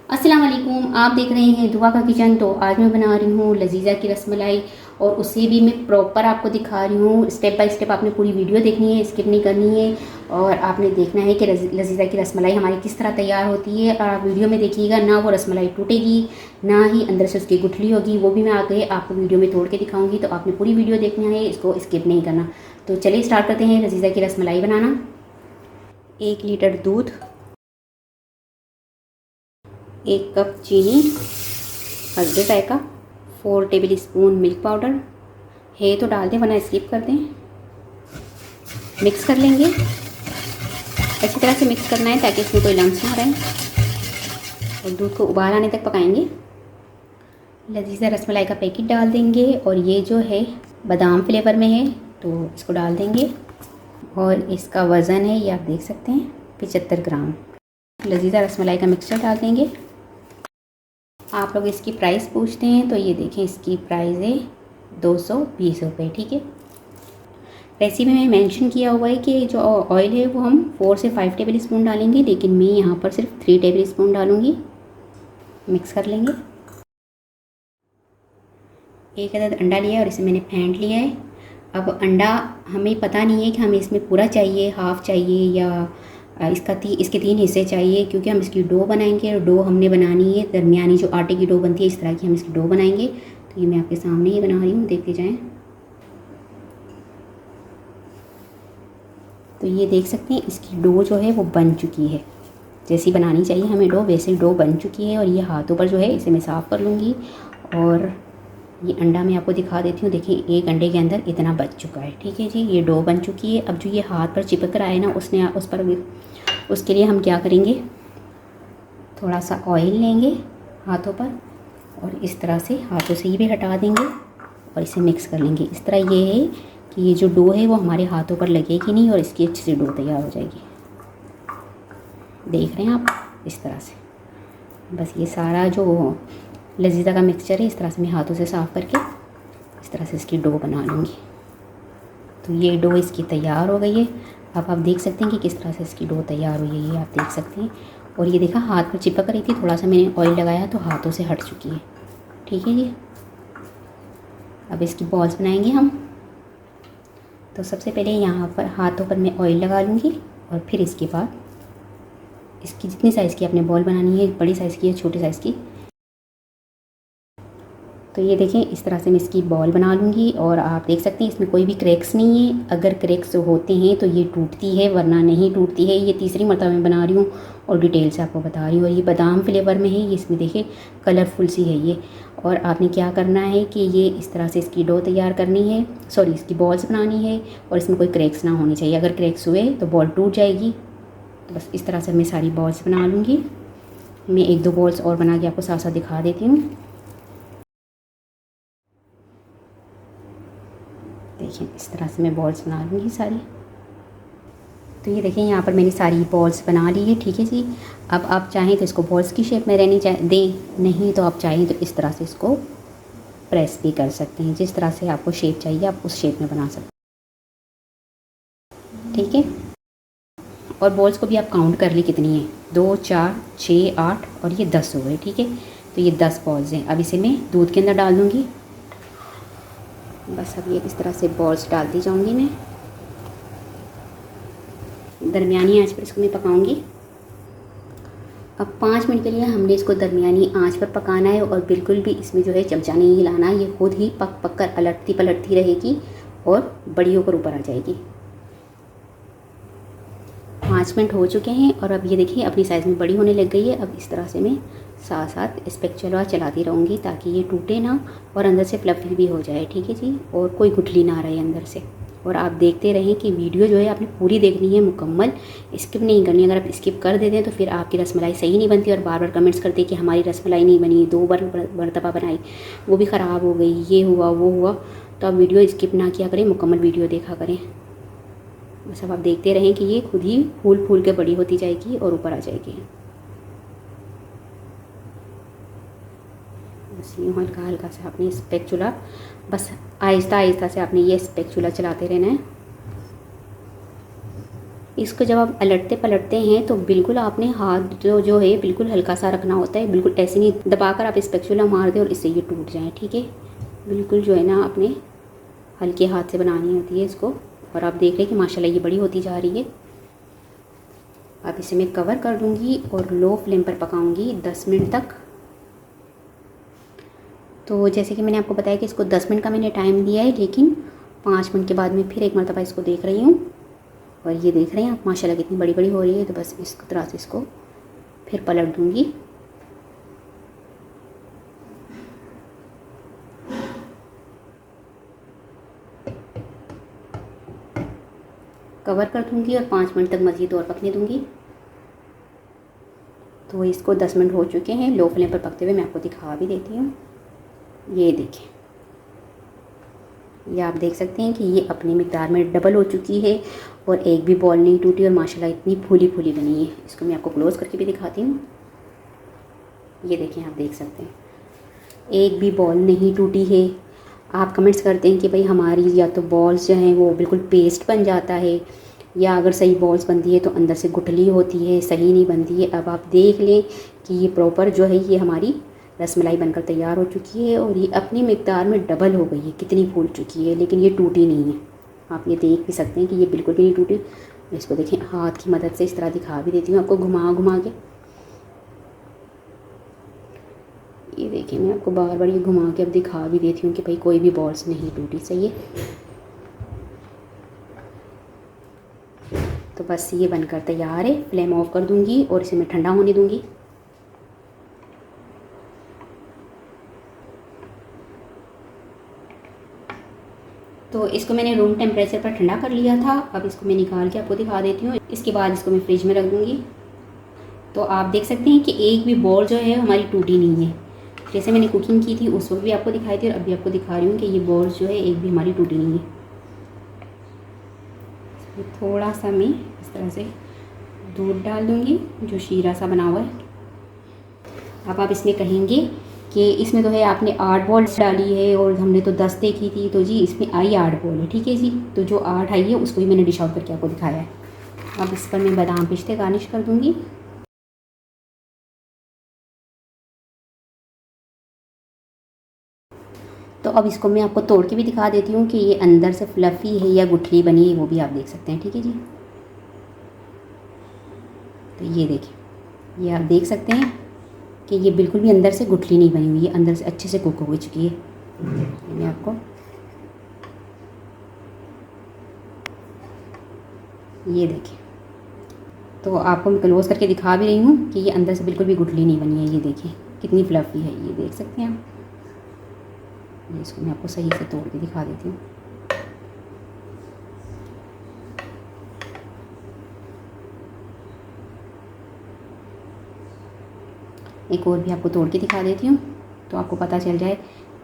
अस्सलाम वालेकुम, आप देख रहे हैं दुआ का किचन। तो आज मैं बना रही हूँ लजीज़ा की रसमलाई और उसे भी मैं प्रॉपर आपको दिखा रही हूँ। स्टेप बाय स्टेप आपने पूरी वीडियो देखनी है, स्किप नहीं करनी है और आपने देखना है कि लजीज़ा की रसमलाई हमारी किस तरह तैयार होती है। और आप वीडियो में देखिएगा, ना वो रसमलाई टूटेगी ना ही अंदर से उसकी गुठली होगी, वो भी मैं आगे आपको वीडियो में तोड़ के दिखाऊँगी। तो आपने पूरी वीडियो देखना है, इसको स्किप नहीं करना। तो चलिए स्टार्ट करते हैं लजीज़ा की रसमलाई बनाना। 1 लीटर दूध, 1 कप चीनी, हल्दी जायका, 4 टेबल स्पून मिल्क पाउडर है तो डाल दें वरना स्किप कर दें। मिक्स कर लेंगे, अच्छी तरह से मिक्स करना है ताकि इसमें कोई लम्स ना रहे और दूध को उबाल आने तक पकाएंगे। लजीज़ा रसमलाई का पैकेट डाल देंगे और ये जो है बादाम फ्लेवर में है तो इसको डाल देंगे और इसका वज़न है ये आप देख सकते हैं 75 ग्राम। लजीज़ा रसमलाई का मिक्सचर डाल देंगे। आप लोग इसकी प्राइस पूछते हैं तो ये देखें, इसकी प्राइस है 220 रुपये। ठीक है, रेसिपी में मेंशन किया हुआ है कि जो ऑयल है वो हम 4 से 5 टेबल स्पून डालेंगे, लेकिन मैं यहाँ पर सिर्फ 3 टेबल स्पून डालूँगी। मिक्स कर लेंगे। 1 अदद अंडा लिया है और इसे मैंने फेंट लिया है। अब अंडा हमें पता नहीं है कि हमें इसमें पूरा चाहिए, हाफ़ चाहिए या इसके 3 हिस्से चाहिए, क्योंकि हम इसकी डो बनाएंगे और डो हमने बनानी है दरमियानी, जो आटे की डो बनती है इस तरह की हम इसकी डो बनाएंगे। तो ये मैं आपके सामने ही बना रही हूँ, देखते जाएं। तो ये देख सकते हैं इसकी डो जो है वो बन चुकी है, जैसी बनानी चाहिए हमें डो वैसे डो बन चुकी है। और ये हाथों पर जो है इसे मैं साफ़ कर लूँगी और ये अंडा मैं आपको दिखा देती हूँ। देखिए 1 अंडे के अंदर इतना बच चुका है। ठीक है जी, ये डो बन चुकी है। अब जो ये हाथ पर चिपक रहा है ना उस पर भी, उसके लिए हम क्या करेंगे, थोड़ा सा ऑयल लेंगे हाथों पर और इस तरह से हाथों से ये भी हटा देंगे और इसे मिक्स कर लेंगे। इस तरह ये है कि ये जो डो है वो हमारे हाथों पर लगेगी नहीं और इसकी अच्छी सी डो तैयार हो जाएगी। देख रहे हैं आप, इस तरह से बस ये सारा जो लजीज़ा का मिक्सचर है इस तरह से मैं हाथों से साफ़ करके इस तरह से इसकी डो बना लूँगी। तो ये डो इसकी तैयार हो गई है। अब आप देख सकते हैं कि किस तरह से इसकी डो तैयार हुई है, ये आप देख सकते हैं। और ये देखा हाथ पर चिपक रही थी, थोड़ा सा मैंने ऑयल लगाया तो हाथों से हट चुकी है। ठीक है जी, अब इसकी बॉल्स बनाएंगे हम। तो सबसे पहले यहाँ पर हाथों पर मैं ऑयल लगा लूँगी और फिर इसके बाद इसकी जितनी साइज़ की आपने बॉल बनानी है, बड़ी साइज़ की या छोटी साइज़ की, तो ये देखें इस तरह से मैं इसकी बॉल बना लूँगी। और आप देख सकते हैं इसमें कोई भी क्रैक्स नहीं है। अगर क्रैक्स होते हैं तो ये टूटती है वरना नहीं टूटती है। ये तीसरी मरतबा मैं बना रही हूँ और डिटेल से आपको बता रही हूँ। और ये बादाम फ्लेवर में है, ये इसमें देखिए कलरफुल सी है ये। और आपने क्या करना है कि ये इस तरह से इसकी डो तैयार करनी है, सॉरी इसकी बॉल्स बनानी है और इसमें कोई क्रैक्स ना होने चाहिए। अगर क्रैक्स हुए तो बॉल टूट जाएगी। तो बस इस तरह से मैं सारी बॉल्स बना लूँगी। मैं 1-2 बॉल्स और बना के आपको साथ साथ दिखा देती हूँ। देखिए इस तरह से मैं बॉल्स बना लूँगी सारी। तो ये देखें यहाँ पर मैंने सारी बॉल्स बना ली है। ठीक है जी, अब आप चाहें तो इसको बॉल्स की शेप में रहनी दें, नहीं तो आप चाहें तो इस तरह से इसको प्रेस भी कर सकते हैं। जिस तरह से आपको शेप चाहिए आप उस शेप में बना सकते हैं। ठीक है, और बॉल्स को भी आप काउंट कर ली कितनी है, 2, 4, 6, 8 और ये 10 हो गए। ठीक है, तो ये 10 बॉल्स हैं। अब इसे मैं दूध के अंदर डाल दूँगी। बस अब ये इस तरह से बॉल्स डालती जाऊंगी मैं। दरमियानी आंच पर इसको मैं पकाऊंगी। अब 5 मिनट के लिए हमने इसको दरमियानी आंच पर पकाना है और बिल्कुल भी इसमें जो है चमचा नहीं हिलाना, ये खुद ही पक पक कर अलटती पलटती रहेगी और बड़ी होकर ऊपर आ जाएगी। 5 मिनट हो चुके हैं और अब ये देखिए अपनी साइज़ में बड़ी होने लग गई है। अब इस तरह से मैं साथ साथ स्पैचुला चलाती रहूँगी ताकि ये टूटे ना और अंदर से फ्लफी भी हो जाए। ठीक है जी, और कोई गुठली ना रहे अंदर से। और आप देखते रहें कि वीडियो जो है आपने पूरी देखनी है, मुकम्मल, स्किप नहीं करनी। अगर आप स्किप कर देते हैं तो फिर आपकी रसमलाई सही नहीं बनती और बार बार कमेंट्स करते हैं कि हमारी रसमलाई नहीं बनी, 2 बार मरतबा बनाई वो भी ख़राब हो गई, ये हुआ वो हुआ। तो आप वीडियो स्किप ना किया करें, मुकम्मल वीडियो देखा करें। बस अब आप देखते रहें कि ये खुद ही फूल फूल के बड़ी होती जाएगी और ऊपर आ जाएगी। बस यूँ हल्का हल्का से आपने स्पैचुला, बस आहिस्ता आहिस्ता से आपने ये स्पैचुला चलाते रहना है। इसको जब आप अलटते पलटते हैं तो बिल्कुल आपने हाथ जो है बिल्कुल हल्का सा रखना होता है, बिल्कुल ऐसे नहीं दबाकर आप स्पैचुला मार दें और इससे ये टूट जाए, ठीक है। बिल्कुल जो है ना आपने हल्के हाथ से बनानी होती है इसको। और आप देख रहे हैं कि माशाल्लाह ये बड़ी होती जा रही है। अब इसे मैं कवर कर दूँगी और लो फ्लेम पर पकाऊँगी 10 मिनट तक। तो जैसे कि मैंने आपको बताया कि इसको 10 मिनट का मैंने टाइम दिया है, लेकिन 5 मिनट के बाद मैं फिर एक मरतबा इसको देख रही हूँ। और ये देख रहे हैं आप माशाल्लाह कितनी बड़ी बड़ी हो रही है। तो बस इस तरह से इसको फिर पलट दूँगी। कवर कर दूँगी और 5 मिनट तक मज़ीद और पकने दूँगी। तो इसको 10 मिनट हो चुके हैं लो फ्लेम पर पकते हुए। मैं आपको दिखा भी देती हूँ। ये देखें, ये आप देख सकते हैं कि ये अपनी मिक़दार में डबल हो चुकी है और एक भी बॉल नहीं टूटी और माशाल्लाह इतनी फूली फूली बनी है। इसको मैं आपको क्लोज़ करके भी दिखाती हूँ। ये देखें, आप देख सकते हैं एक भी बॉल नहीं टूटी है। आप कमेंट्स करते हैं कि भाई हमारी या तो बॉल्स जो हैं वो बिल्कुल पेस्ट बन जाता है, या अगर सही बॉल्स बनती है तो अंदर से गुठली होती है, सही नहीं बनती है। अब आप देख लें कि ये प्रॉपर जो है ये हमारी रसमलाई बनकर तैयार हो चुकी है और ये अपनी मिक़दार में डबल हो गई है, कितनी फूल चुकी है, लेकिन ये टूटी नहीं है। आप ये देख भी सकते हैं कि ये बिल्कुल भी नहीं टूटी। इसको देखें, हाथ की मदद से इस तरह दिखा भी देती हूँ आपको घुमा घुमा के। ये देखिए, मैं आपको बार बार ये घुमा के अब दिखा भी देती हूँ कि भाई कोई भी बॉल्स नहीं टूटी, सही है। तो बस ये बनकर तैयार है। फ्लेम ऑफ कर दूँगी और इसे मैं ठंडा होने दूँगी। तो इसको मैंने रूम टेम्परेचर पर ठंडा कर लिया था। अब इसको मैं निकाल के आपको दिखा देती हूँ। इसके बाद इसको मैं फ्रिज में रख दूँगी। तो आप देख सकते हैं कि एक भी बॉल जो है हमारी टूटी नहीं है। जैसे मैंने कुकिंग की थी उस वक्त भी आपको दिखाई थी और अभी आपको दिखा रही हूँ कि ये बॉल्स जो है एक भी हमारी टूटी नहीं है। थोड़ा सा मैं इस तरह से दूध डाल दूँगी जो शीरा सा बना हुआ है। अब आप इसमें कहेंगे कि इसमें तो है आपने 8 बॉल्स डाली है और हमने तो 10 देखी थी, तो जी इसमें आई 8 बॉल है, ठीक है जी। तो जो 8 आई है उसको ही मैंने डिश आउट करके आपको दिखाया है। अब इस पर मैं बादाम पिस्ते गार्निश कर दूँगी। तो अब इसको मैं आपको तोड़ के भी दिखा देती हूँ कि ये अंदर से फ्लफ़ी है या गुठली बनी है, वो भी आप देख सकते हैं, ठीक है जी। तो ये देखिए, ये आप देख सकते हैं कि ये बिल्कुल भी अंदर से गुठली नहीं बनी हुई है, अंदर से अच्छे से कुक हो चुकी है। मैं आपको ये देखिए, तो आपको मैं क्लोज़ करके दिखा भी रही हूँ कि ये अंदर से बिल्कुल भी गुठली नहीं बनी है। ये देखिए कितनी फ्लफ़ी है, ये देख सकते हैं आप। ये इसको मैं आपको सही से तोड़ के दिखा देती हूँ। एक और भी आपको तोड़ के दिखा देती हूँ तो आपको पता चल जाए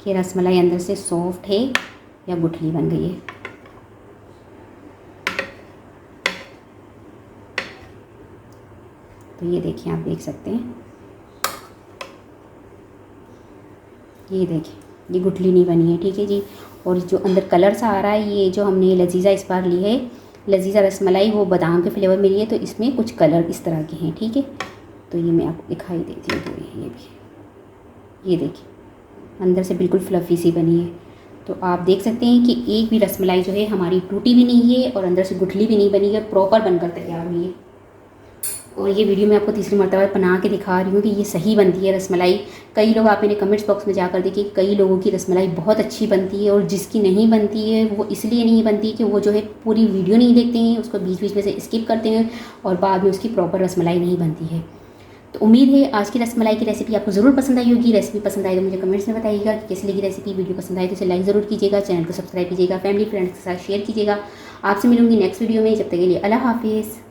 कि रसमलाई अंदर से सॉफ्ट है या गुठली बन गई है। तो ये देखिए, आप देख सकते हैं, ये देखिए ये गुठली नहीं बनी है, ठीक है जी। और जो अंदर कलर सा आ रहा है, ये जो हमने लजीज़ा इस बार ली है, लजीज़ा रसमलाई, वो बादाम के फ्लेवर में ली है, तो इसमें कुछ कलर इस तरह के हैं, ठीक है। तो ये मैं आपको दिखाई देती हूँ। तो ये भी, ये देखिए अंदर से बिल्कुल फ्लफ़ी सी बनी है। तो आप देख सकते हैं कि एक भी रसमलाई जो है हमारी टूटी भी नहीं है और अंदर से गुठली भी नहीं बनी है, प्रॉपर बनकर तैयार हुई है। और ये वीडियो मैं आपको तीसरी मरतबा बना के दिखा रही हूँ कि ये सही बनती है रसमलाई। कई लोग आप मेरे कमेंट्स बॉक्स में जाकर देखिए, कई लोगों की रसमलाई बहुत अच्छी बनती है और जिसकी नहीं बनती है वो इसलिए नहीं बनती कि वो जो है पूरी वीडियो नहीं देखते हैं, उसको बीच बीच में से स्किप करते हैं और बाद में उसकी प्रॉपर रसमलाई नहीं बनती है। तो उम्मीद है आज की रसमलाई की रेसिपी आपको ज़रूर पसंद आई होगी। रेसिपी पसंद आए तो मुझे कमेंट्स में बताइएगा कि कैसी लगी रेसिपी। वीडियो पसंद आए तो इसे लाइक ज़रूर कीजिएगा, चैनल को सब्सक्राइब कीजिएगा, फैमिली फ्रेंड्स के साथ शेयर कीजिएगा। आपसे मिलूंगी नेक्स्ट वीडियो में, जब तक के लिए अल्लाह हाफिज़।